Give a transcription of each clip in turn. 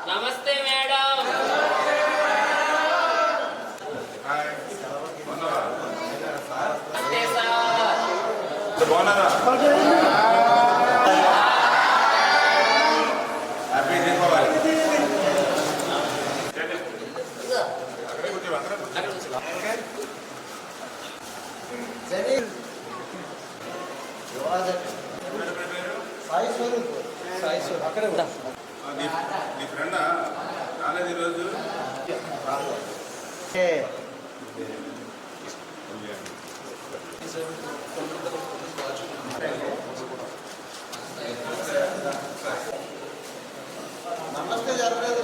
నమస్తే మేడం. బాగున్నారా? హ్యాపీ దీపావళి. నీ ఫ్రెండ్ రాలేదు ఈరోజు? నమస్తే జరగలేదు.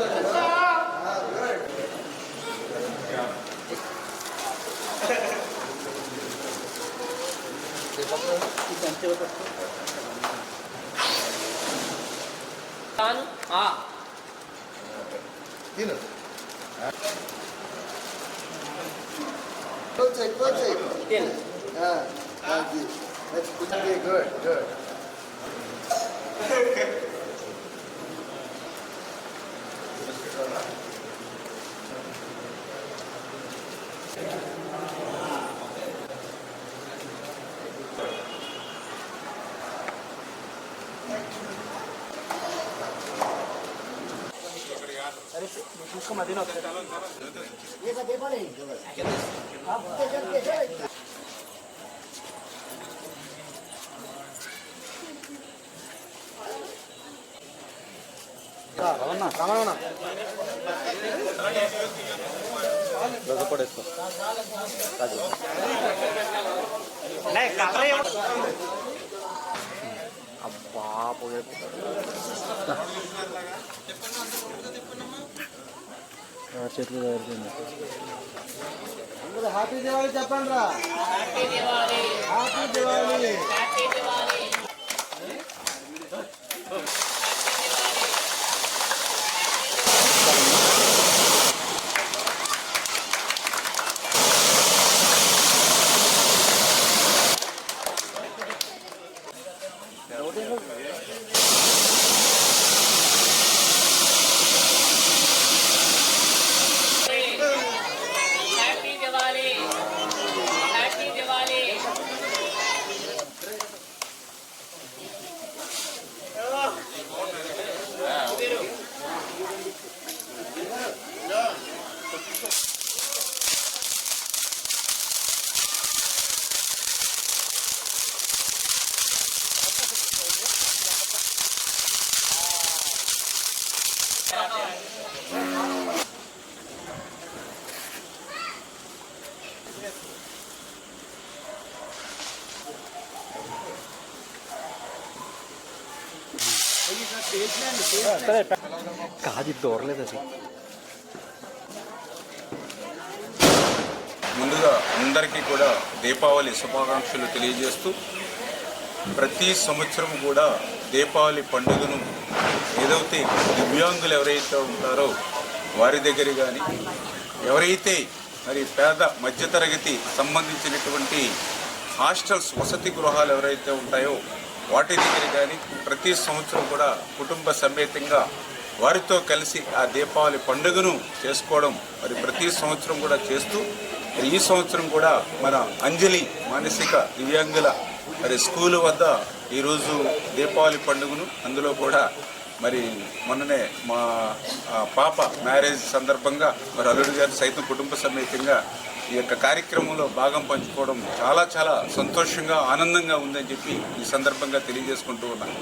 తిను గుడ్ గుడ్. అబ్బా పోయే చేతులు తయారుతుంది. హ్యాపీ దివాళీ చెప్పండి రా. Happy Diwali. Happy Diwali. Happy Diwali. కాదు దూరలేదు అది. ముందుగా అందరికీ కూడా దీపావళి శుభాకాంక్షలు తెలియజేస్తూ, ప్రతి సంవత్సరం కూడా దీపావళి పండుగను ఏదైతే దివ్యాంగులు ఎవరైతే ఉంటారో వారి దగ్గర కానీ, ఎవరైతే మరి పేద మధ్యతరగతి సంబంధించినటువంటి హాస్టల్స్ వసతి గృహాలు ఎవరైతే ఉంటాయో వాటి దగ్గర కానీ ప్రతి సంవత్సరం కూడా కుటుంబ సమేతంగా వారితో కలిసి ఆ దీపావళి పండుగను చేసుకోవడం మరి ప్రతి సంవత్సరం కూడా చేస్తూ, ఈ సంవత్సరం కూడా మన అంజలి మానసిక దివ్యాంగుల మరి స్కూలు వద్ద ఈరోజు దీపావళి పండుగను, అందులో కూడా మరి మొన్ననే మా పాప మ్యారేజ్ సందర్భంగా మరి అల్లుడు గారు సైతం కుటుంబ సమేతంగా ఈ యొక్క కార్యక్రమంలో భాగం పంచుకోవడం చాలా చాలా సంతోషంగా ఆనందంగా ఉందని చెప్పి ఈ సందర్భంగా తెలియజేసుకుంటూ ఉన్నాను.